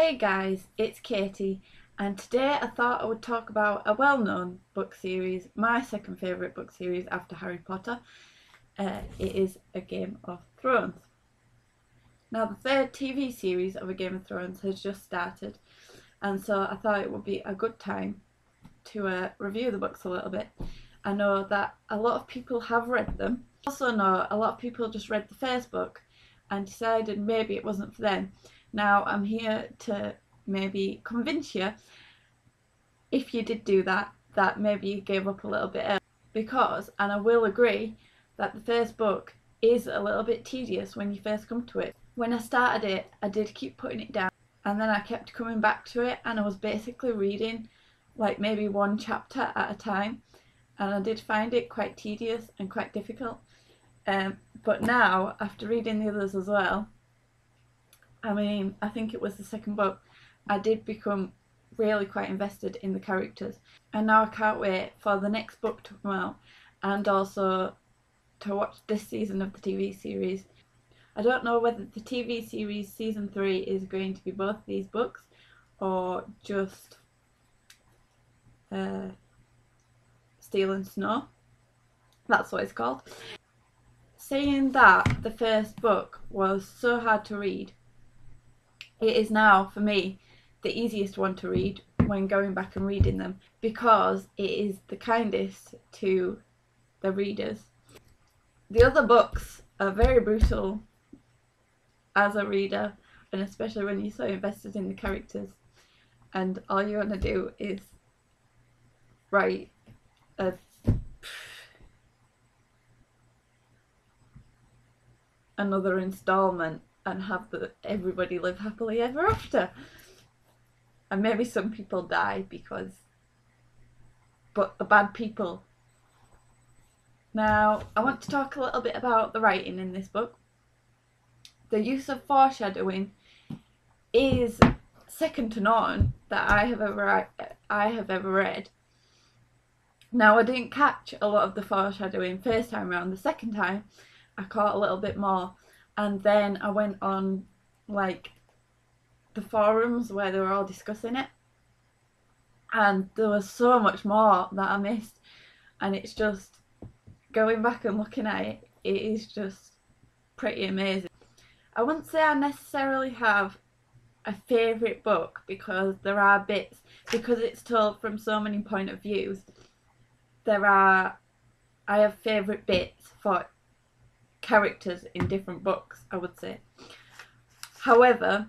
Hey guys, it's Katie, and today I thought I would talk about a well-known book series, my second favourite book series after Harry Potter. It is A Game of Thrones. Now the third TV series of A Game of Thrones has just started, and so I thought it would be a good time to review the books a little bit. I know that a lot of people have read them. I also know a lot of people just read the first book and decided maybe it wasn't for them. Now I'm here to maybe convince you, if you did do that, that maybe you gave up a little bit early. Because, and I will agree, that the first book is a little bit tedious when you first come to it. When I started it, I did keep putting it down, and then I kept coming back to it, and I was basically reading like maybe one chapter at a time, and I did find it quite tedious and quite difficult. But now, after reading the others as well, I think it was the second book, I did become really quite invested in the characters. And now I can't wait for the next book to come out and also to watch this season of the TV series. I don't know whether the TV series season 3 is going to be both these books or just Steel and Snow. That's what it's called. Saying that the first book was so hard to read, it is now, for me, the easiest one to read when going back and reading them, because it is the kindest to the readers. The other books are very brutal as a reader, and especially when you're so invested in the characters, and all you want to do is write another installment and have everybody live happily ever after. And maybe some people die but the bad people. Now, I want to talk a little bit about the writing in this book. The use of foreshadowing is second to none that I have ever read. Now, I didn't catch a lot of the foreshadowing first time around. The second time, I caught a little bit more, and then I went on like the forums where they were all discussing it, and there was so much more that I missed, and it's just going back and looking at it, it is just pretty amazing. I wouldn't say I necessarily have a favourite book, because there are bits, because it's told from so many point of views, I have favourite bits for characters in different books, I would say. However,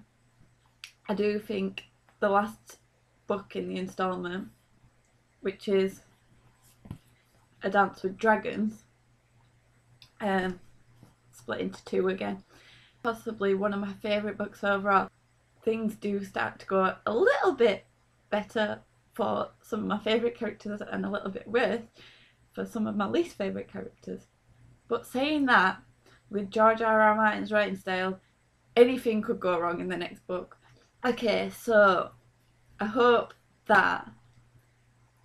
I do think the last book in the instalment, which is A Dance with Dragons, split into two again, possibly one of my favourite books overall. Things do start to go a little bit better for some of my favourite characters and a little bit worse for some of my least favourite characters. But saying that, with George R.R. Martin's writing style, anything could go wrong in the next book. Okay, so I hope that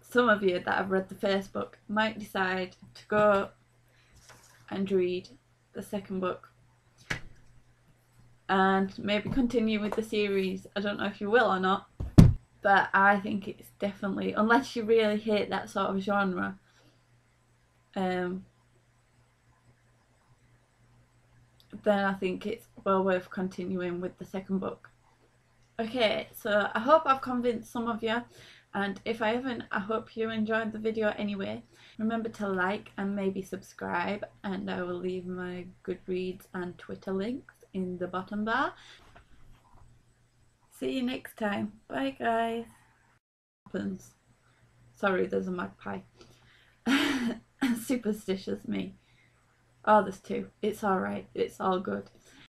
some of you that have read the first book might decide to go and read the second book and maybe continue with the series. I don't know if you will or not, but I think it's definitely, unless you really hate that sort of genre, then I think it's well worth continuing with the second book. Okay, so I hope I've convinced some of you, and if I haven't, I hope you enjoyed the video anyway. Remember to like and maybe subscribe, and I will leave my Goodreads and Twitter links in the bottom bar. See you next time. Bye guys. Sorry, there's a magpie. Superstitious me. Oh, there's two. It's alright. It's all good.